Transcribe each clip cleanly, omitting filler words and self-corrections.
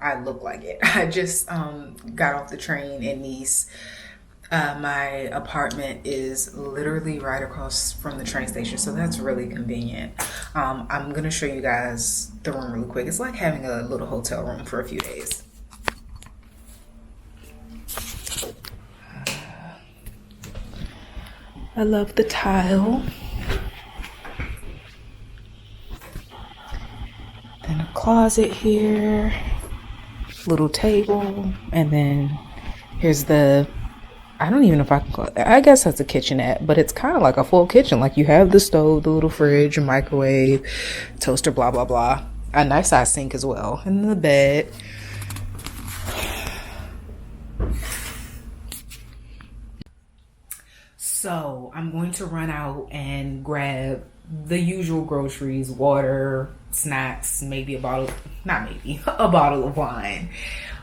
I look like it. I just got off the train in Nice. My apartment is literally right across from the train station, so that's really convenient. I'm gonna show you guys the room really quick. It's like having a little hotel room for a few days. I love the tile. Then a closet here, little table, and then here's the, I don't even know if I can call it, I guess that's a kitchenette, but it's kind of like a full kitchen. Like you have the stove, the little fridge, a microwave, toaster, blah, blah, blah. A nice size sink as well. And then the bed. So I'm going to run out and grab the usual groceries, water, snacks, maybe a bottle, not maybe, a bottle of wine.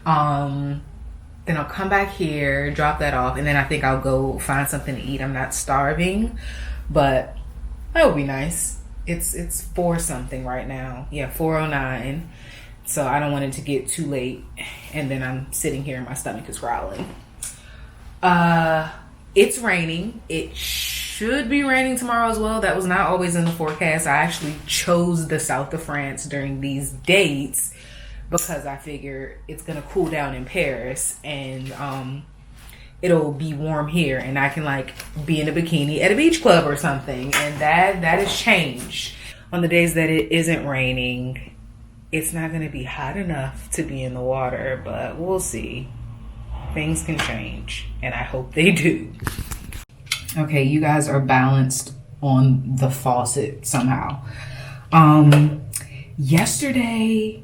Then I'll come back here, drop that off, and then I think I'll go find something to eat. I'm not starving, but that would be nice. It's 4 something right now. Yeah, 4:09. So I don't want it to get too late, and then I'm sitting here and my stomach is growling. It's raining. It should be raining tomorrow as well. That was not always in the forecast. I actually chose the south of France during these dates because I figure it's gonna cool down in Paris and it'll be warm here and I can like be in a bikini at a beach club or something. And that has changed. On the days that it isn't raining, it's not gonna be hot enough to be in the water, but we'll see. Things can change, and I hope they do. Okay, you guys are balanced on the faucet somehow. Yesterday,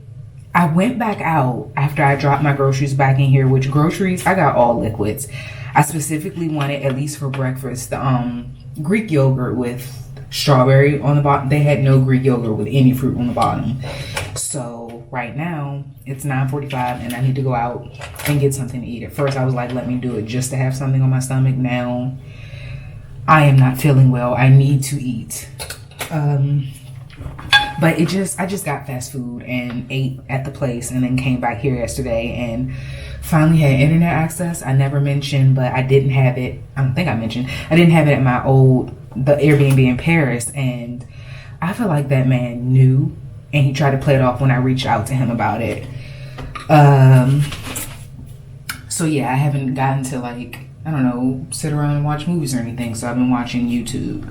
I went back out after I dropped my groceries back in here, which groceries, I got all liquids. I specifically wanted, at least for breakfast, the Greek yogurt with strawberry on the bottom. They had no Greek yogurt with any fruit on the bottom. So right now it's 9:45 and I need to go out and get something to eat. At first I was like, let me do it just to have something on my stomach. Now I am not feeling well. I need to eat. But I just got fast food and ate at the place and then came back here yesterday and finally had internet access. I never mentioned, but I didn't have it. I don't think I mentioned. I didn't have it at the Airbnb in Paris, and I feel like that man knew and he tried to play it off when I reached out to him about it. So yeah, I haven't gotten to like, I don't know, sit around and watch movies or anything. So I've been watching YouTube.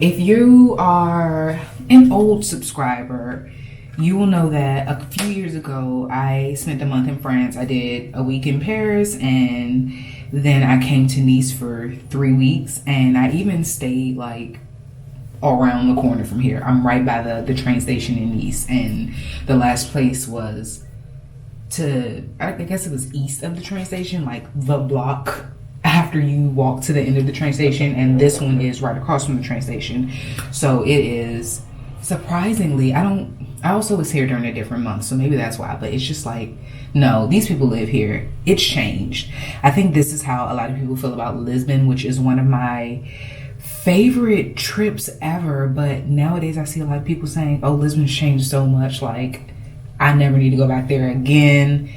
If you are an old subscriber, you will know that a few years ago, I spent a month in France. I did a week in Paris and then I came to Nice for 3 weeks and I even stayed like around the corner from here. I'm right by the train station in Nice, and the last place was I guess it was east of the train station, like the block after you walk to the end of the train station, and this one is right across from the train station. So it is surprisingly, I also was here during a different month, so maybe that's why, but it's just like, no, these people live here. It's changed. I think this is how a lot of people feel about Lisbon, which is one of my favorite trips ever. But nowadays I see a lot of people saying, oh, Lisbon's changed so much, like I never need to go back there again.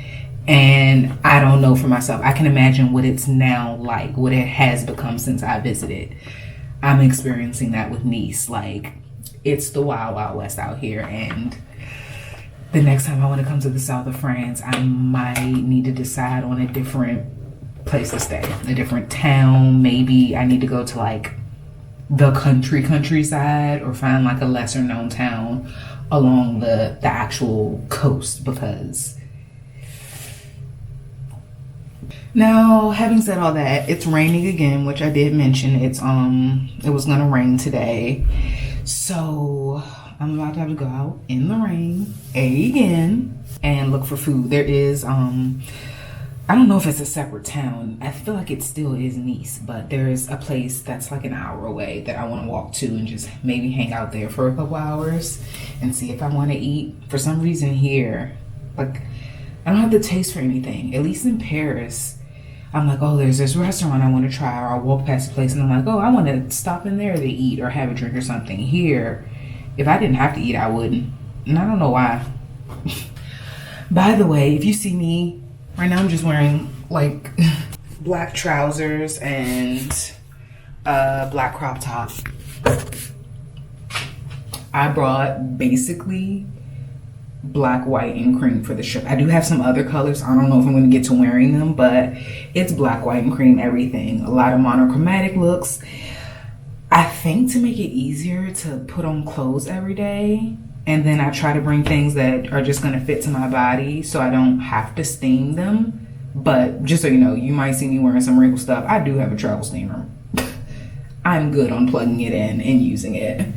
And I don't know for myself. I can imagine what it's now like, what it has become since I visited. I'm experiencing that with Nice. Like, it's the wild, wild west out here. And the next time I want to come to the south of France, I might need to decide on a different place to stay, a different town. Maybe I need to go to like the countryside or find like a lesser known town along the actual coast, because now, having said all that, it's raining again, which I did mention. It was gonna rain today. So I'm about to have to go out in the rain again and look for food. There is I don't know if it's a separate town. I feel like it still is Nice, but there's a place that's like an hour away that I want to walk to and just maybe hang out there for a couple hours and see if I want to eat. For some reason here, like, I don't have the taste for anything. At least in Paris, I'm like, oh, there's this restaurant I want to try, or I'll walk past the place and I'm like, oh, I want to stop in there to eat or have a drink or something. Here, if I didn't have to eat, I wouldn't. And I don't know why. By the way, if you see me right now, I'm just wearing like black trousers and a black crop top. I brought basically black, white, and cream for the trip. I do have some other colors. I don't know if I'm going to get to wearing them, but it's black, white, and cream everything. A lot of monochromatic looks. I think to make it easier to put on clothes every day, and then I try to bring things that are just going to fit to my body so I don't have to steam them. But just so you know, you might see me wearing some wrinkle stuff. I do have a travel steamer. I'm good on plugging it in and using it.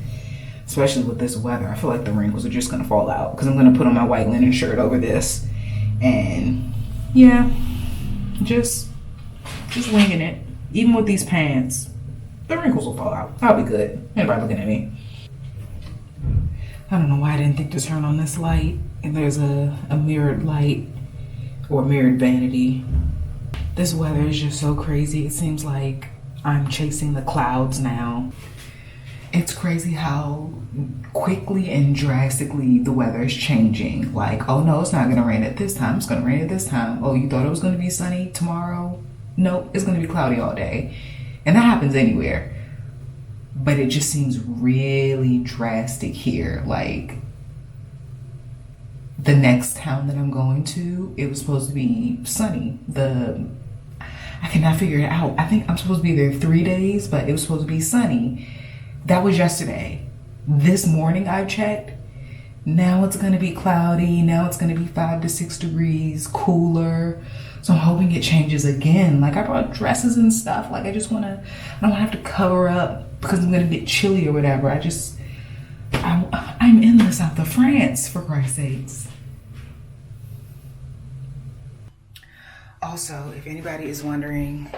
Especially with this weather, I feel like the wrinkles are just gonna fall out because I'm gonna put on my white linen shirt over this, and yeah, just winging it. Even with these pants, the wrinkles will fall out. I'll be good. Anybody looking at me? I don't know why I didn't think to turn on this light. And there's a mirrored light or mirrored vanity. This weather is just so crazy. It seems like I'm chasing the clouds now. It's crazy how quickly and drastically the weather is changing. Like, oh no, it's not gonna rain at this time. It's gonna rain at this time. Oh, you thought it was gonna be sunny tomorrow? Nope, it's gonna be cloudy all day. And that happens anywhere. But it just seems really drastic here. Like, the next town that I'm going to, it was supposed to be sunny. I cannot figure it out. I think I'm supposed to be there 3 days, but it was supposed to be sunny. That was yesterday. This morning I checked. Now it's gonna be cloudy. Now it's gonna be 5 to 6 degrees cooler. So I'm hoping it changes again. Like, I brought dresses and stuff. Like, I don't wanna have to cover up because I'm gonna get chilly or whatever. I'm in the south of France, for Christ's sakes. Also, if anybody is wondering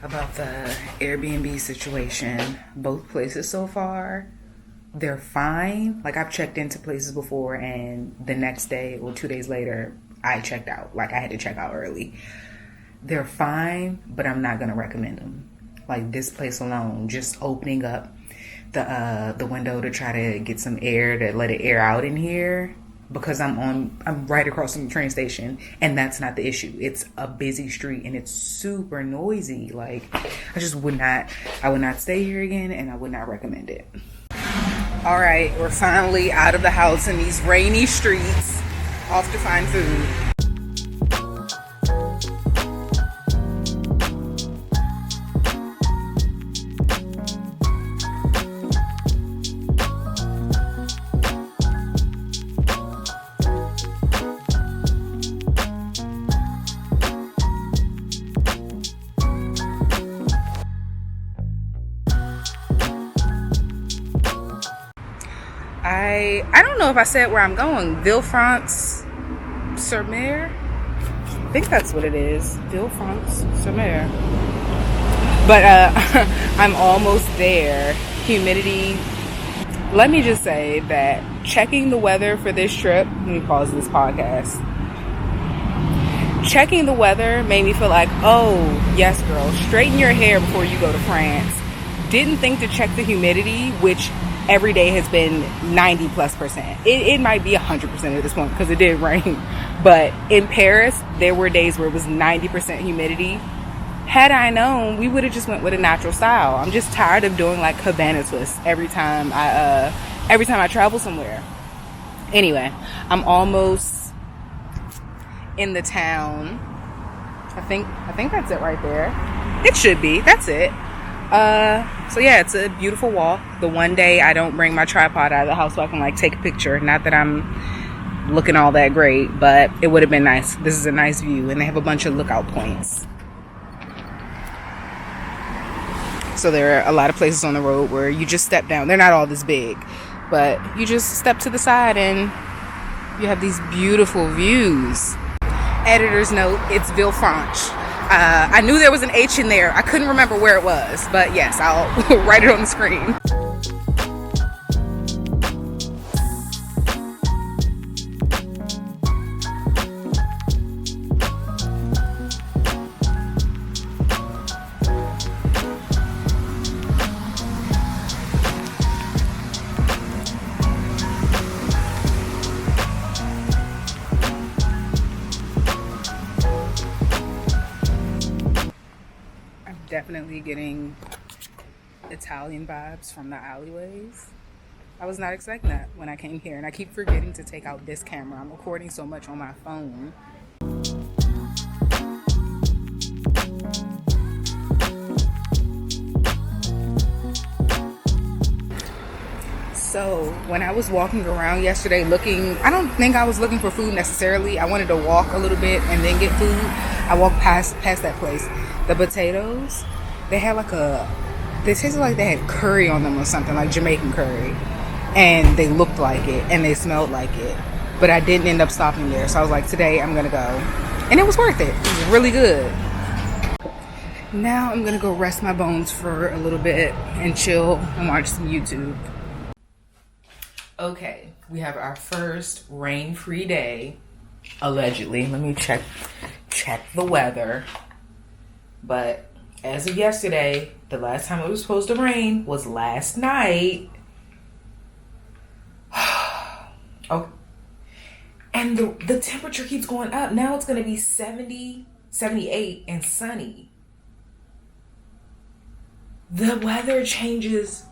about the Airbnb situation, both places so far, they're fine. Like, I've checked into places before and the next day or 2 days later, I checked out. Like, I had to check out early. They're fine, but I'm not gonna recommend them. Like, this place alone, just opening up the window to try to get some air, to let it air out in here, because I'm right across from the train station, and that's not the issue. It's a busy street and it's super noisy. Like, I would not stay here again, and I would not recommend it. All right, we're finally out of the house in these rainy streets, off to find food. I don't know if I said where I'm going. Villefranche-sur-Mer? I think that's what it is. Villefranche-sur-Mer. But I'm almost there. Humidity. Let me just say that checking the weather for this trip, let me pause this podcast. Checking the weather made me feel like, oh, yes, girl, straighten your hair before you go to France. Didn't think to check the humidity, which every day has been 90+%. It might be 100% at this point because it did rain. But in Paris, there were days where it was 90% humidity. Had I known, we would have just went with a natural style. I'm just tired of doing like Havana twists every time I travel somewhere. Anyway, I'm almost in the town. I think that's it right there. It should be. That's it. So yeah, it's a beautiful walk. The one day I don't bring my tripod out of the house so I can like take a picture. Not that I'm looking all that great, but it would have been nice. This is a nice view, and they have a bunch of lookout points. So there are a lot of places on the road where you just step down. They're not all this big, but you just step to the side and you have these beautiful views. Editor's note, it's Villefranche. I knew there was an H in there. I couldn't remember where it was, but yes, I'll write it on the screen. definitely getting Italian vibes from the alleyways. I was not expecting that when I came here, and I keep forgetting to take out this camera. I'm recording so much on my phone. So when I was walking around yesterday looking, I don't think I was looking for food necessarily. I wanted to walk a little bit and then get food. I walked past that place. The potatoes, they tasted like they had curry on them or something, like Jamaican curry. And they looked like it and they smelled like it. But I didn't end up stopping there. So I was like, today I'm gonna go. And it was worth it. It was really good. Now I'm gonna go rest my bones for a little bit and chill and watch some YouTube. Okay, we have our first rain-free day, allegedly. Let me check the weather. But as of yesterday, the last time it was supposed to rain was last night. Oh, and the temperature keeps going up. Now it's going to be 70, 78, and sunny. The weather changes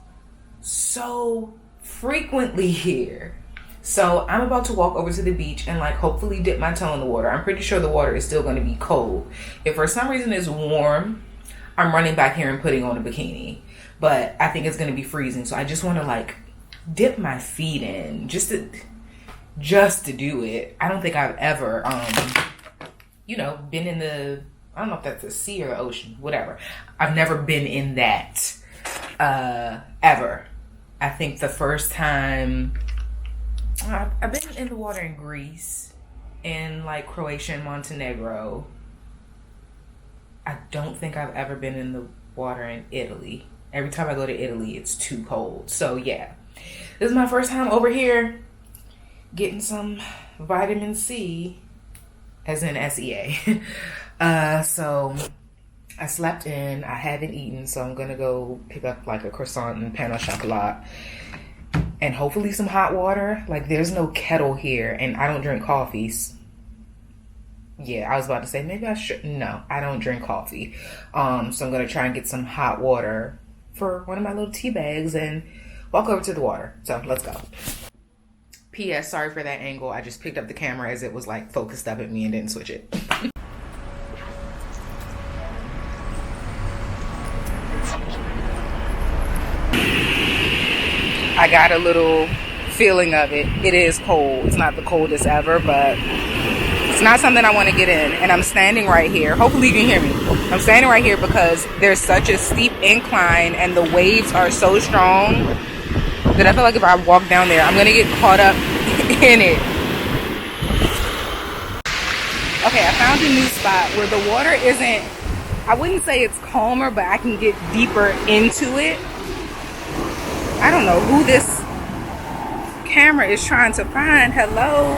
so frequently here. So I'm about to walk over to the beach and like hopefully dip my toe in the water. I'm pretty sure the water is still going to be cold. If for some reason it's warm, I'm running back here and putting on a bikini. But I think it's going to be freezing. So I just want to like dip my feet in just to do it. I don't think I've ever been in the, I don't know if that's the sea or the ocean, whatever. I've never been in that ever. I think the first time I've been in the water in Greece, in like Croatia and Montenegro. I don't think I've ever been in the water in Italy. Every time I go to Italy, it's too cold. So yeah, this is my first time over here getting some vitamin C, as in SEA. So I slept in, I haven't eaten, so I'm gonna go pick up like a croissant and pain au chocolat and hopefully some hot water. Like there's no kettle here and I don't drink coffees. Yeah, I was about to say maybe I should. No, I don't drink coffee. So I'm gonna try and get some hot water for one of my little tea bags and walk over to the water. So let's go. P.S. Sorry for that angle. I just picked up the camera as it was like focused up at me and didn't switch it. I got a little feeling of it. It is cold. It's not the coldest ever, but it's not something I want to get in. And I'm standing right here. Hopefully you can hear me. I'm standing right here because there's such a steep incline and the waves are so strong that I feel like if I walk down there, I'm going to get caught up in it. Okay, I found a new spot where the water isn't, I wouldn't say it's calmer, but I can get deeper into it. I don't know who this camera is trying to find. Hello.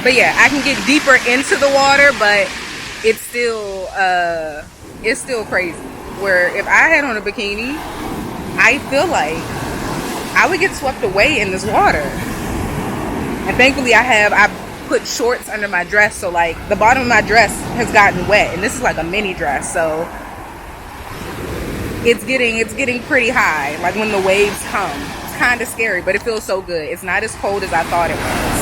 But yeah, I can get deeper into the water, but it's still crazy. Where if I had on a bikini, I feel like I would get swept away in this water. And thankfully I put shorts under my dress, so like the bottom of my dress has gotten wet, and this is like a mini dress, so it's getting pretty high, like when the waves come. It's kind of scary, but it feels so good. It's not as cold as I thought it was.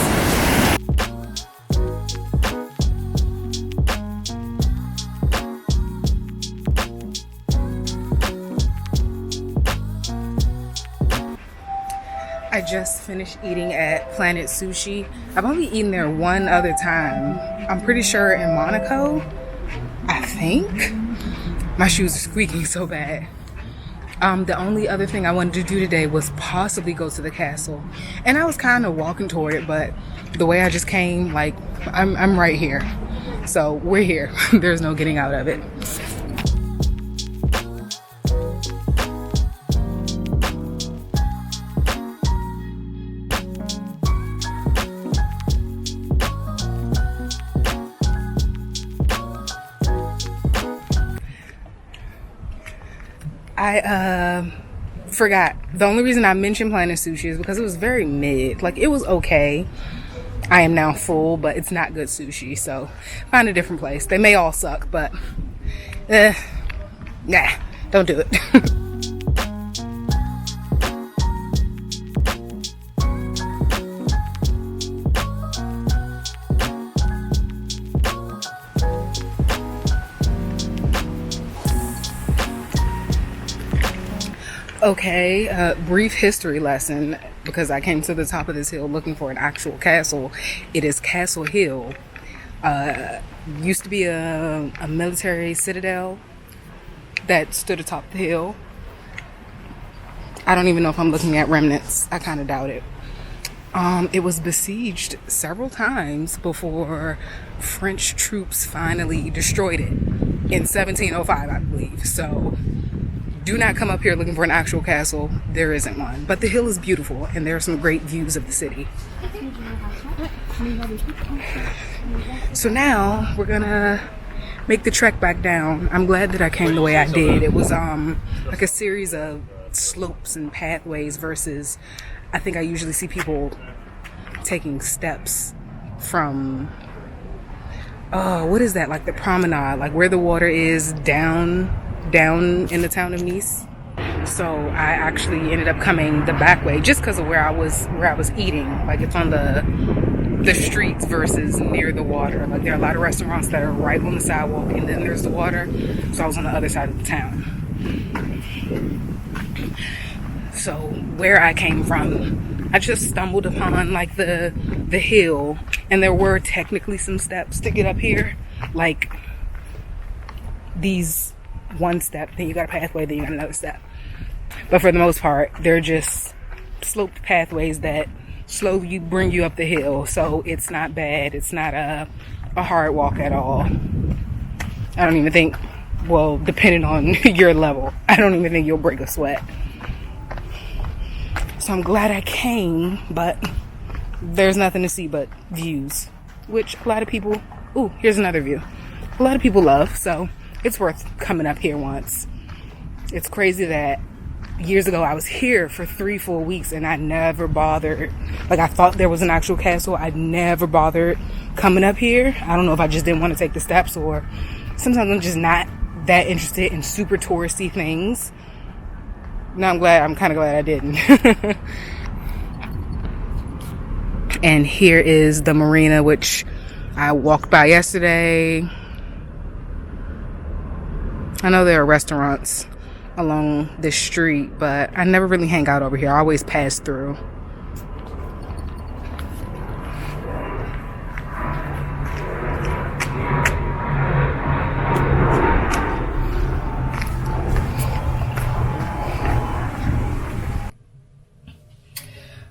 I just finished eating at Planet Sushi. I've only eaten there one other time. I'm pretty sure in Monaco, I think. My shoes are squeaking so bad. The only other thing I wanted to do today was possibly go to the castle. And I was kind of walking toward it, but the way I just came, like, I'm right here. So we're here. There's no getting out of it. I forgot. The only reason I mentioned Planet Sushi is because it was very mid. Like, it was okay. I am now full, but it's not good sushi. So, find a different place. They may all suck, but Nah, don't do it. Okay, brief history lesson, because I came to the top of this hill looking for an actual castle. It is Castle Hill. Used to be a military citadel that stood atop the hill. I don't even know if I'm looking at remnants. I kind of doubt it. It was besieged several times before French troops finally destroyed it in 1705, I believe. So do not come up here looking for an actual castle. There isn't one. But the hill is beautiful, and there are some great views of the city. So now we're gonna make the trek back down. I'm glad that I came the way I did. It was like a series of slopes and pathways versus I think I usually see people taking steps from what is that, like the promenade, like where the water is down in the town of Nice. So I actually ended up coming the back way just because of where I was eating. Like it's on the streets versus near the water. Like there are a lot of restaurants that are right on the sidewalk and then there's the water. So I was on the other side of the town. So where I came from, I just stumbled upon like the hill, and there were technically some steps to get up here. Like these one step, then you got a pathway, then you got another step. But for the most part, they're just sloped pathways that slowly bring you up the hill. So it's not bad. It's not a hard walk at all. I don't even think, well, depending on your level, I don't even think you'll break a sweat. So I'm glad I came, but there's nothing to see but views, which a lot of people, ooh, here's another view. A lot of people love, so it's worth coming up here once. It's crazy that years ago I was here for 3 full weeks and I never bothered. Like I thought there was an actual castle. I never bothered coming up here. I don't know if I just didn't want to take the steps, or sometimes I'm just not that interested in super touristy things. Now I'm kind of glad I didn't. And here is the marina, which I walked by yesterday. I know there are restaurants along this street, but I never really hang out over here. I always pass through.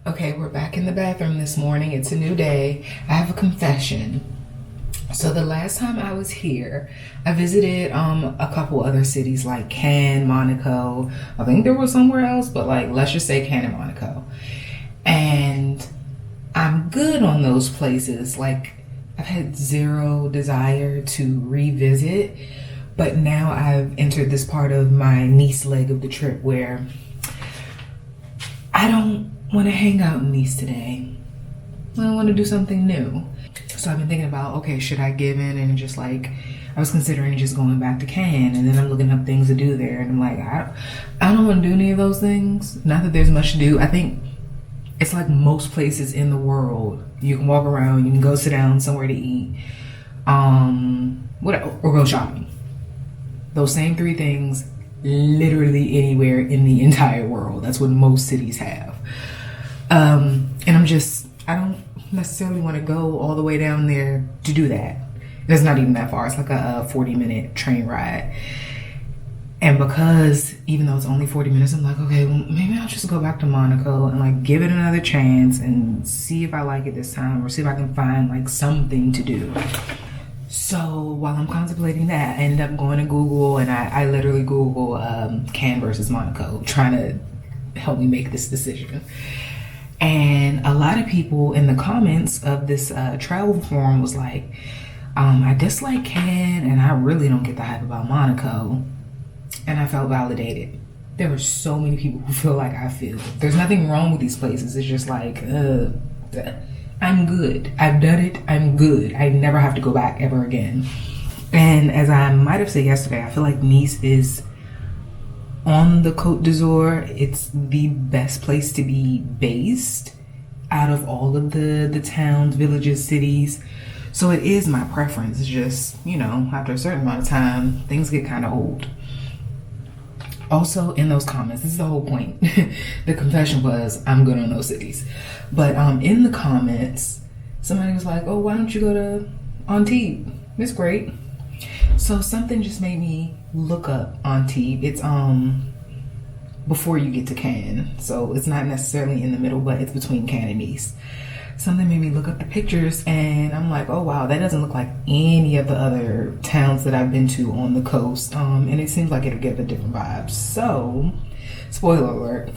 Okay, we're back in the bathroom this morning. It's a new day. I have a confession. So the last time I was here, I visited a couple other cities like Cannes, Monaco. I think there was somewhere else, but like let's just say Cannes and Monaco. And I'm good on those places. Like I've had zero desire to revisit, but now I've entered this part of my Nice leg of the trip where I don't want to hang out in Nice today. I want to do something new. So I've been thinking about, okay, should I give in and just like, I was considering just going back to Cannes, and then I'm looking up things to do there, and I'm like, I don't want to do any of those things. Not that there's much to do. I think it's like most places in the world. You can walk around, you can go sit down somewhere to eat, or go shopping. Those same 3 things, literally anywhere in the entire world. That's what most cities have. And I don't necessarily want to go all the way down there to do that. It's not even that far. It's like a 40-minute train ride. And because even though it's only 40 minutes, I'm like, okay, well, maybe I'll just go back to Monaco and like give it another chance and see if I like it this time, or see if I can find like something to do. So while I'm contemplating that, I ended up going to Google, and I literally Google Cannes versus Monaco, trying to help me make this decision. And a lot of people in the comments of this travel forum was like, I dislike Cannes and I really don't get the hype about Monaco. And I felt validated. There were so many people who feel like I feel. There's nothing wrong with these places. It's just like, I'm good. I've done it. I'm good. I never have to go back ever again. And as I might have said yesterday, I feel like Nice is on the Côte d'Azur. It's the best place to be based out of all of the towns, villages, cities. So it is my preference. It's just, you know, after a certain amount of time, things get kind of old. Also, in those comments, this is the whole point. The confession was, I'm good on those cities. But in the comments, somebody was like, oh, why don't you go to Antibes? It's great. So something just made me look up Antibes. It's before you get to Cannes. So it's not necessarily in the middle, but it's between Cannes and Nice. Something made me look up the pictures, and I'm like, oh wow, that doesn't look like any of the other towns that I've been to on the coast. And it seems like it'll give a different vibe. So, spoiler alert,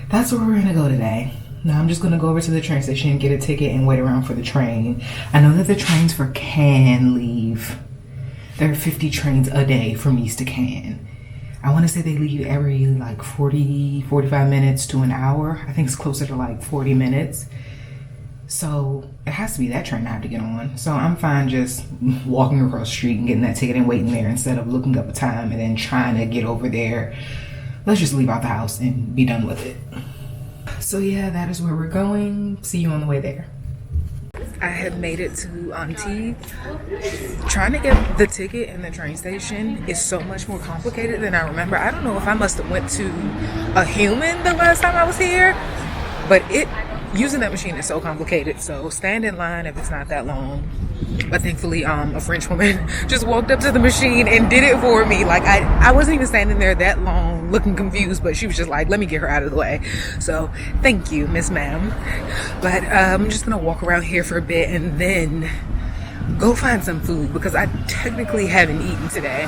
that's where we're gonna go today. Now I'm just gonna go over to the train station, get a ticket, and wait around for the train. I know that the trains for Cannes leave. There are 50 trains a day from Nice to Cannes. I want to say they leave every like 45 minutes to an hour. I think it's closer to like 40 minutes. So it has to be that train I have to get on. So I'm fine just walking across the street and getting that ticket and waiting there instead of looking up a time and then trying to get over there. Let's just leave out the house and be done with it. So yeah, that is where we're going. See you on the way there. I have made it to Antibes. Trying to get the ticket in the train station is so much more complicated than I remember. I don't know if I must have went to a human the last time I was here, but using that machine is so complicated. So stand in line if it's not that long. But thankfully, a French woman just walked up to the machine and did it for me. Like I wasn't even standing there that long looking confused, but she was just like, let me get her out of the way. So thank you, Miss Ma'am. But I'm just gonna walk around here for a bit and then go find some food because I technically haven't eaten today.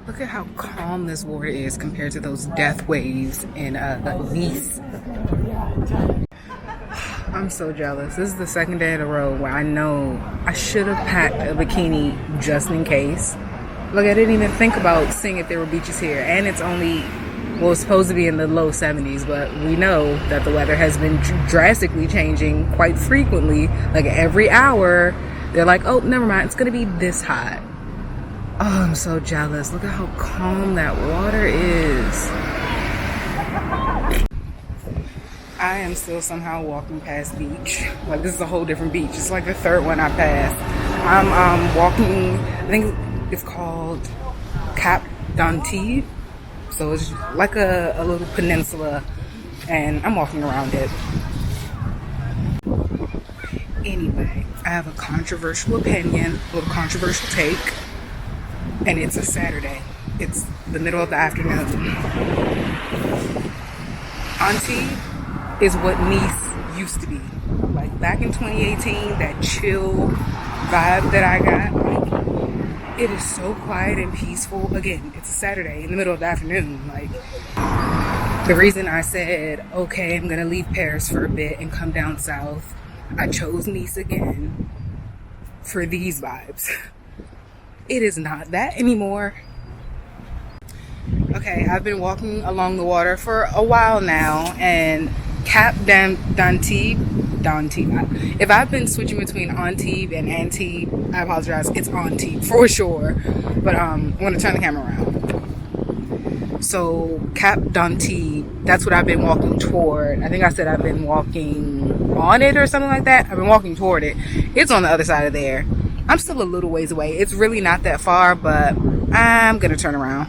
Look at how calm this water is compared to those death waves in Nice. I'm so jealous. This is the second day in a row where I know I should have packed a bikini just in case. Look, I didn't even think about seeing if there were beaches here. And it's only, well, it's supposed to be in the low 70s, but we know that the weather has been drastically changing quite frequently. Like every hour, they're like, oh, never mind, it's gonna be this hot. Oh, I'm so jealous. Look at how calm that water is. I am still somehow walking past beach. Like this is a whole different beach. It's like the third one I passed. I'm walking, I think it's called Cap d'Antibes. So it's like a little peninsula and I'm walking around it. Anyway, I have a controversial opinion, a little controversial take. And it's a Saturday. It's the middle of the afternoon. Antibes is what Nice used to be. Like back in 2018, that chill vibe that I got, like, it is so quiet and peaceful. Again, it's a Saturday in the middle of the afternoon. Like the reason I said, okay, I'm gonna leave Paris for a bit and come down south, I chose Nice again for these vibes. It is not that anymore. Okay, I've been walking along the water for a while now, and Cap d'Antibes, if I've been switching between Antibes and Antibes, I apologize, it's Antibes for sure, but I'm gonna turn the camera around. So Cap d'Antibes, that's what I've been walking toward. I think I said I've been walking on it or something like that. I've been walking toward it. It's on the other side of there. I'm still a little ways away. It's really not that far, but I'm gonna turn around.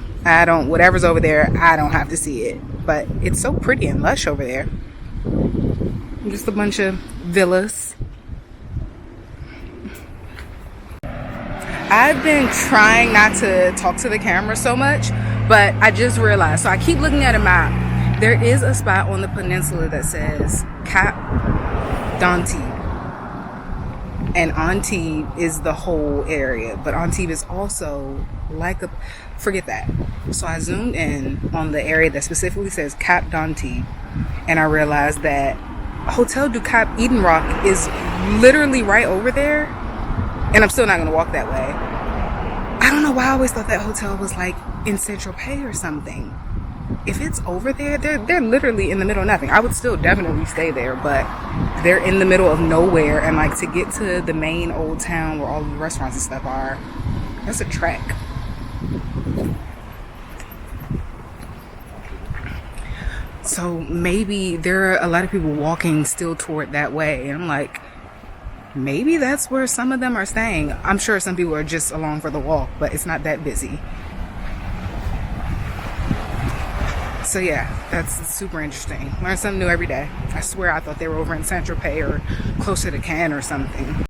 Whatever's over there, I don't have to see it. But it's so pretty and lush over there. Just a bunch of villas. I've been trying not to talk to the camera so much, but I just realized, so I keep looking at a map. There is a spot on the peninsula that says Cap d'Antibes. And Antibes is the whole area, but Antibes is also like Forget that. So I zoomed in on the area that specifically says Cap d'Antibes, and I realized that Hotel du Cap Eden Rock is literally right over there, and I'm still not going to walk that way. I don't know why I always thought that hotel was like in Saint-Tropez or something. If it's over there, they're literally in the middle of nothing. I would still definitely stay there, but they're in the middle of nowhere, and like to get to the main old town where all the restaurants and stuff are, that's a trek. So maybe there are a lot of people walking still toward that way, and I'm like, maybe that's where some of them are staying. I'm sure some people are just along for the walk, but it's not that busy. So yeah, that's super interesting. Learn something new every day. I swear I thought they were over in Saint-Tropez or closer to Cannes or something.